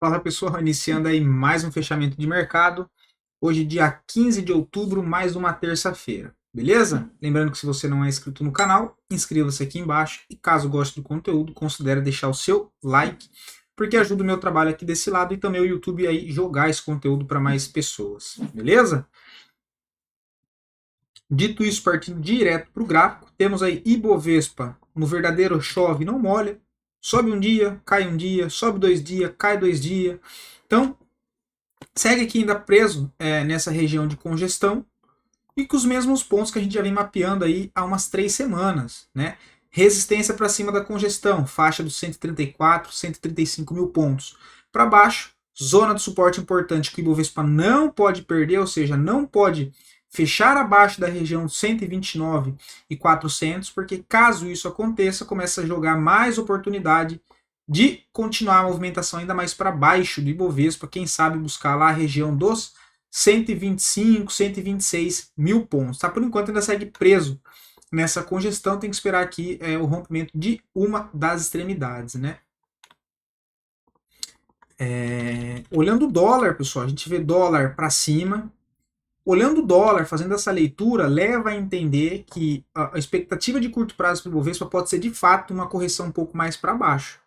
Fala pessoal, iniciando aí mais um fechamento de mercado. Hoje, dia 15 de outubro, mais uma terça-feira. Beleza? Lembrando que se você não é inscrito no canal, inscreva-se aqui embaixo. E caso goste do conteúdo, considere deixar o seu like, porque ajuda o meu trabalho aqui desse lado e também o YouTube aí jogar esse conteúdo para mais pessoas. Beleza? Dito isso, partindo direto para o gráfico, temos aí Ibovespa no verdadeiro chove não molha. Sobe um dia, cai um dia, sobe 2 dias, cai 2 dias. Então, segue aqui ainda preso nessa região de congestão e com os mesmos pontos que a gente já vem mapeando aí há umas 3 semanas, né? Resistência para cima da congestão, faixa dos 134, 135 mil pontos. Para baixo, zona de suporte importante que o Ibovespa não pode perder, ou seja, não pode fechar abaixo da região 129.400, porque caso isso aconteça, começa a jogar mais oportunidade de continuar a movimentação ainda mais para baixo do Ibovespa, quem sabe buscar lá a região dos 125, 126 mil pontos. Tá? Por enquanto ainda segue preso nessa congestão, tem que esperar aqui o rompimento de uma das extremidades, né? Olhando o dólar, pessoal, a gente vê dólar para cima. Olhando o dólar, fazendo essa leitura, leva a entender que a expectativa de curto prazo para o Ibovespa pode ser de fato uma correção um pouco mais para baixo.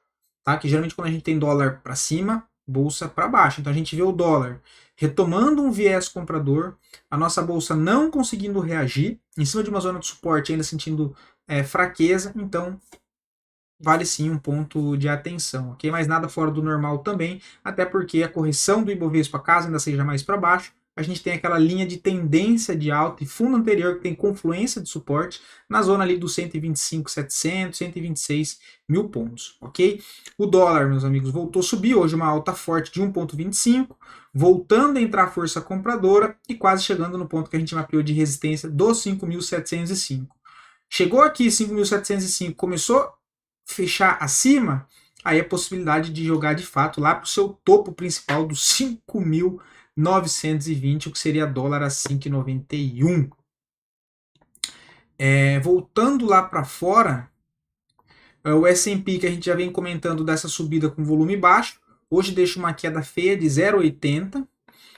Tá? Que geralmente quando a gente tem dólar para cima, bolsa para baixo. Então a gente vê o dólar retomando um viés comprador, a nossa bolsa não conseguindo reagir, em cima de uma zona de suporte ainda sentindo fraqueza, então vale sim um ponto de atenção, ok? Mas nada fora do normal também, até porque a correção do Ibovespa, caso ainda seja mais para baixo, a gente tem aquela linha de tendência de alta e fundo anterior que tem confluência de suporte na zona ali dos 125.700, 126 mil pontos, ok? O dólar, meus amigos, voltou a subir, hoje uma alta forte de 1,25, voltando a entrar força compradora e quase chegando no ponto que a gente mapeou de resistência dos 5.705. Chegou aqui 5.705, começou fechar acima, aí a possibilidade de jogar de fato lá para o seu topo principal dos 5.920, o que seria dólar a 5,91. Voltando lá para fora, o S&P que a gente já vem comentando dessa subida com volume baixo, hoje deixa uma queda feia de 0,80,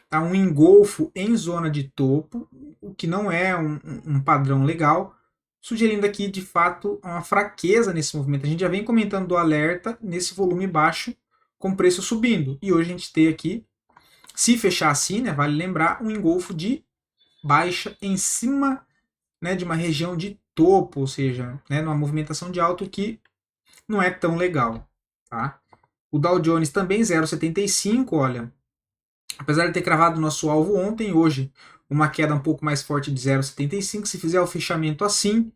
tá? Um engolfo em zona de topo, o que não é um padrão legal, sugerindo aqui de fato uma fraqueza nesse movimento. A gente já vem comentando do alerta nesse volume baixo com preço subindo. E hoje a gente tem aqui, se fechar assim, né, vale lembrar, um engolfo de baixa em cima, né, de uma região de topo, ou seja, né, numa movimentação de alto que não é tão legal. Tá? O Dow Jones também 0,75, olha, apesar de ter cravado nosso alvo ontem, hoje uma queda um pouco mais forte de 0,75. Se fizer o fechamento assim,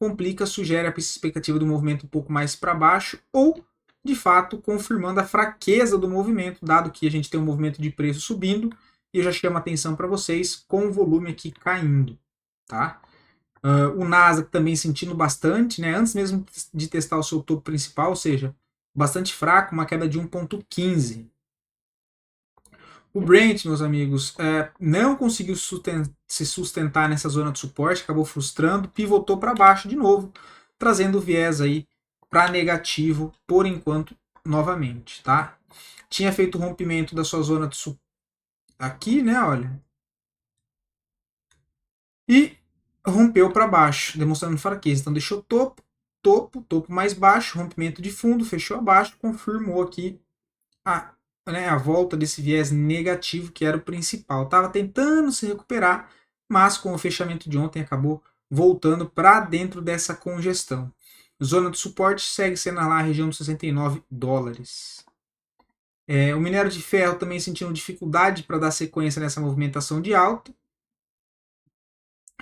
complica, sugere a expectativa do movimento um pouco mais para baixo ou, de fato, confirmando a fraqueza do movimento, dado que a gente tem um movimento de preço subindo e eu já chamo a atenção para vocês com o volume aqui caindo. Tá? O Nasdaq também sentindo bastante, né? Antes mesmo de testar o seu topo principal, ou seja, bastante fraco, uma queda de 1,15. O Brent, meus amigos, não conseguiu se sustentar nessa zona de suporte, acabou frustrando, pivotou para baixo de novo, trazendo viés aí para negativo por enquanto novamente, tá? Tinha feito o rompimento da sua zona de suporte aqui, né, olha, e rompeu para baixo, demonstrando fraqueza. Então deixou topo mais baixo, rompimento de fundo, fechou abaixo, confirmou aqui a volta desse viés negativo que era o principal. Estava tentando se recuperar, mas com o fechamento de ontem acabou voltando para dentro dessa congestão. Zona de suporte segue sendo lá a região dos 69 dólares. O minério de ferro também sentindo dificuldade para dar sequência nessa movimentação de alta.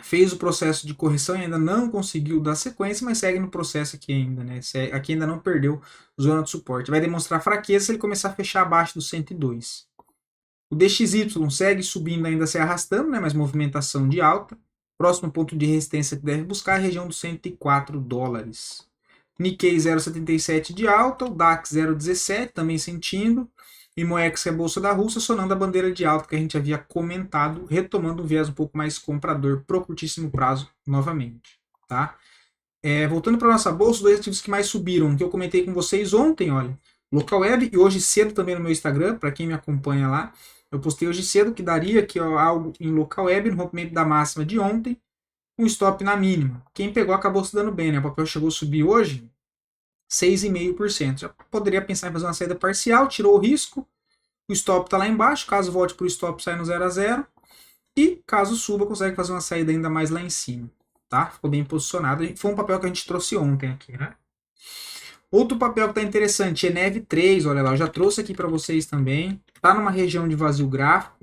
Fez o processo de correção e ainda não conseguiu dar sequência, mas segue no processo aqui ainda, né? Aqui ainda não perdeu zona de suporte. Vai demonstrar fraqueza se ele começar a fechar abaixo do 102. O DXY segue subindo, ainda se arrastando, né? Mas movimentação de alta. Próximo ponto de resistência que deve buscar é a região dos 104 dólares. Nikkei 0,77 de alta, o DAX 0,17 também sentindo. E Moex, que é a bolsa da Rússia, sonando a bandeira de alta que a gente havia comentado, retomando um viés um pouco mais comprador pro curtíssimo prazo novamente. Tá? Voltando para a nossa bolsa, os dois ativos que mais subiram, que eu comentei com vocês ontem, olha, local web, e hoje cedo também no meu Instagram, para quem me acompanha lá, eu postei hoje cedo que daria aqui ó, algo em local web no rompimento da máxima de ontem, um stop na mínima. Quem pegou acabou se dando bem, né? O papel chegou a subir hoje 6,5%. Já poderia pensar em fazer uma saída parcial, tirou o risco, o stop está lá embaixo, caso volte para o stop sai no 0 a 0 e caso suba consegue fazer uma saída ainda mais lá em cima, tá? Ficou bem posicionado. Foi um papel que a gente trouxe ontem aqui, né? Outro papel que está interessante, ENEV 3, olha lá, eu já trouxe aqui para vocês também. Está numa região de vazio gráfico,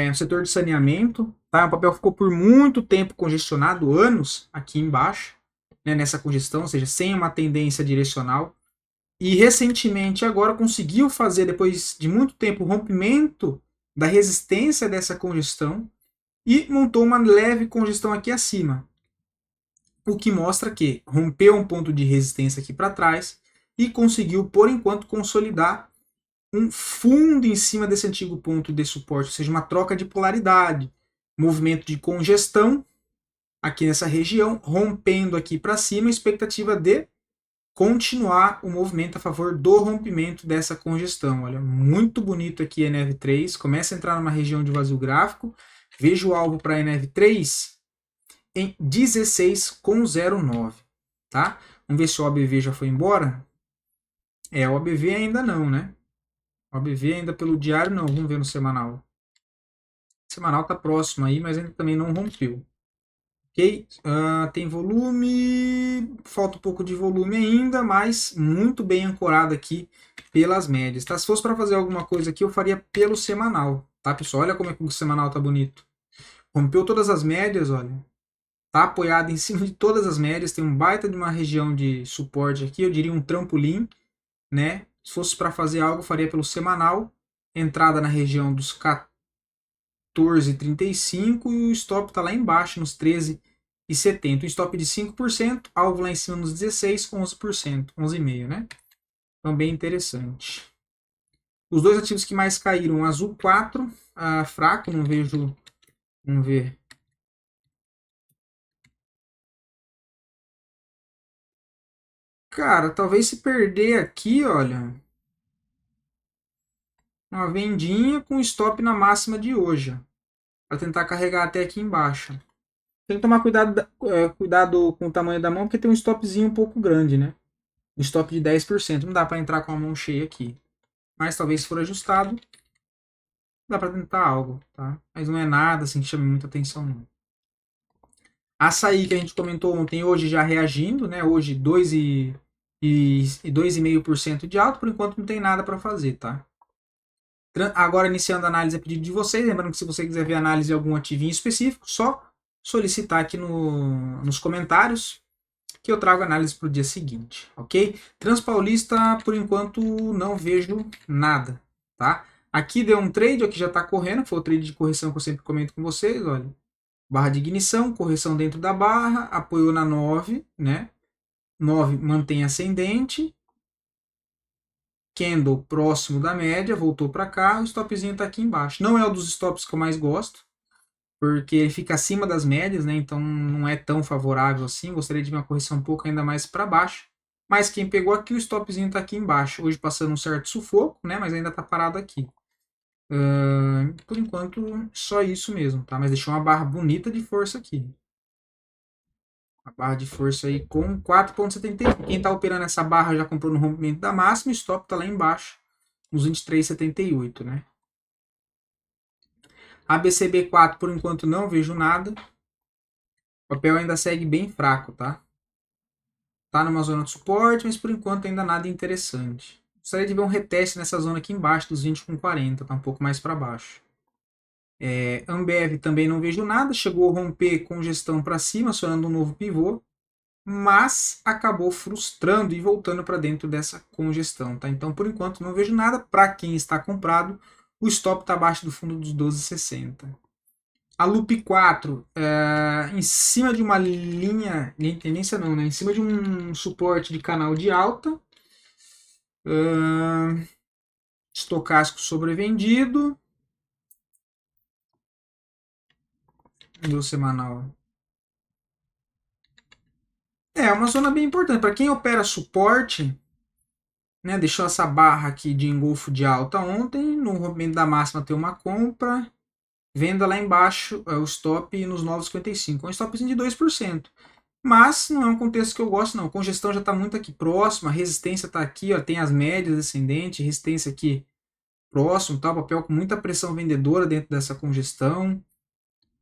no setor de saneamento. Tá? O papel ficou por muito tempo congestionado, anos aqui embaixo, né, nessa congestão, ou seja, sem uma tendência direcional. E recentemente agora conseguiu fazer, depois de muito tempo, o rompimento da resistência dessa congestão e montou uma leve congestão aqui acima. O que mostra que rompeu um ponto de resistência aqui para trás e conseguiu, por enquanto, consolidar um fundo em cima desse antigo ponto de suporte, ou seja, uma troca de polaridade, movimento de congestão aqui nessa região, rompendo aqui para cima, expectativa de continuar o movimento a favor do rompimento dessa congestão. Olha, muito bonito aqui NF3, começa a entrar numa região de vazio gráfico, vejo o alvo para NF3 em 16,09, tá? Vamos ver se o OBV já foi embora. O OBV ainda não, né? O OBV ainda pelo diário não, vamos ver no semanal. O semanal tá próximo aí, mas ainda também não rompeu. Ok? Tem volume, falta um pouco de volume ainda, mas muito bem ancorado aqui pelas médias. Tá? Se fosse para fazer alguma coisa aqui, eu faria pelo semanal, tá, pessoal? Olha como é que o semanal tá bonito. Rompeu todas as médias, olha. Tá apoiado em cima de todas as médias, tem um baita de uma região de suporte aqui, eu diria um trampolim, né? Se fosse para fazer algo, eu faria pelo semanal, entrada na região dos 14,35 e o stop está lá embaixo nos 13,70. Um stop de 5%, alvo lá em cima nos 16, 11%, 11,5%, né? Então bem interessante. Os dois ativos que mais caíram, Azul 4, fraco, não vejo, vamos ver. Cara, talvez se perder aqui, olha, uma vendinha com stop na máxima de hoje, para tentar carregar até aqui embaixo. Tem que tomar cuidado com o tamanho da mão, porque tem um stopzinho um pouco grande, né? Um stop de 10%. Não dá para entrar com a mão cheia aqui. Mas talvez se for ajustado, dá para tentar algo, tá? Mas não é nada assim que chame muita atenção, não. Açaí que a gente comentou ontem, hoje já reagindo, né? Hoje 2,5% de alta, por enquanto não tem nada para fazer, tá? Agora iniciando a análise a pedido de vocês, lembrando que se você quiser ver análise de algum ativinho específico, só solicitar aqui nos comentários que eu trago análise para o dia seguinte, ok? Transpaulista, por enquanto, não vejo nada, tá? Aqui deu um trade, aqui já está correndo, foi o trade de correção que eu sempre comento com vocês, olha. Barra de ignição, correção dentro da barra, apoiou na 9, né? 9 mantém ascendente, candle próximo da média, voltou para cá, o stopzinho está aqui embaixo. Não é um dos stops que eu mais gosto, porque ele fica acima das médias, né? Então não é tão favorável assim. Gostaria de ver uma correção um pouco ainda mais para baixo. Mas quem pegou aqui, o stopzinho está aqui embaixo. Hoje passando um certo sufoco, né? Mas ainda está parado aqui. Por enquanto, só isso mesmo, tá? Mas deixou uma barra bonita de força aqui. A barra de força aí com 4,71. Quem está operando essa barra já comprou no rompimento da máxima. O stop está lá embaixo, nos 23,78, né? A BCB4, por enquanto, não vejo nada. O papel ainda segue bem fraco, tá? Tá numa zona de suporte, mas por enquanto ainda nada interessante. Gostaria de ver um reteste nessa zona aqui embaixo, dos 20,40, tá um pouco mais para baixo. Ambev também não vejo nada, chegou a romper congestão para cima, acionando um novo pivô, mas acabou frustrando e voltando para dentro dessa congestão, tá? Então, por enquanto, não vejo nada. Para quem está comprado, o stop está abaixo do fundo dos 12,60. A Loop 4, em cima de uma linha tendência não, né? Em cima de um suporte de canal de alta, estocástico sobrevendido, do semanal. É uma zona bem importante. Para quem opera suporte, né? Deixou essa barra aqui de engolfo de alta ontem, no rompimento da máxima tem uma compra, venda lá embaixo, o stop nos 9,55, um stopzinho de 2%. Mas não é um contexto que eu gosto não, congestão já está muito aqui próximo, a resistência está aqui, ó, tem as médias descendentes, resistência aqui próximo, tá? O papel com muita pressão vendedora dentro dessa congestão.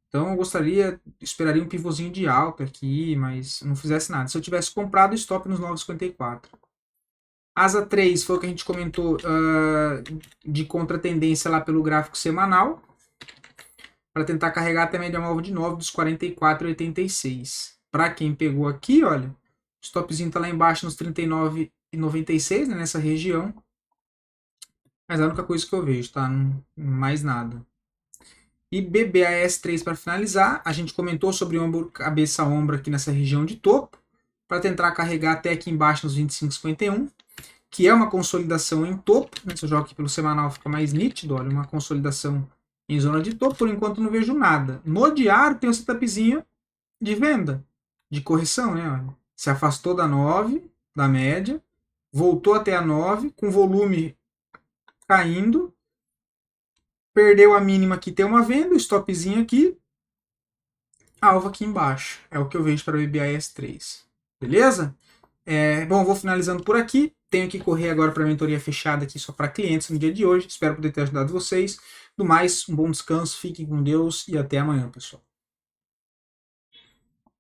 Então eu esperaria um pivôzinho de alta aqui, mas não fizesse nada. Se eu tivesse comprado, stop nos 9,54. Asa 3 foi o que a gente comentou de contratendência lá pelo gráfico semanal, para tentar carregar até a média móvel de 9 dos 44,86. Para quem pegou aqui, olha, o stopzinho está lá embaixo nos 39,96, né, nessa região. Mas é a única coisa que eu vejo, tá? Não, mais nada. E BBAS3 para finalizar, a gente comentou sobre ombro, cabeça ombro aqui nessa região de topo, para tentar carregar até aqui embaixo nos 25,51, que é uma consolidação em topo, né? Se eu jogo aqui pelo semanal fica mais nítido, olha, uma consolidação em zona de topo, por enquanto não vejo nada. No diário tem um setupzinho de venda, de correção, né? Olha. Se afastou da 9, da média, voltou até a 9, com volume caindo, perdeu a mínima aqui, tem uma venda, o stopzinho aqui, alvo aqui embaixo. É o que eu vejo para o BBAS3. Beleza? Bom, vou finalizando por aqui. Tenho que correr agora para a mentoria fechada aqui só para clientes no dia de hoje. Espero poder ter ajudado vocês. Do mais, um bom descanso, fiquem com Deus e até amanhã, pessoal.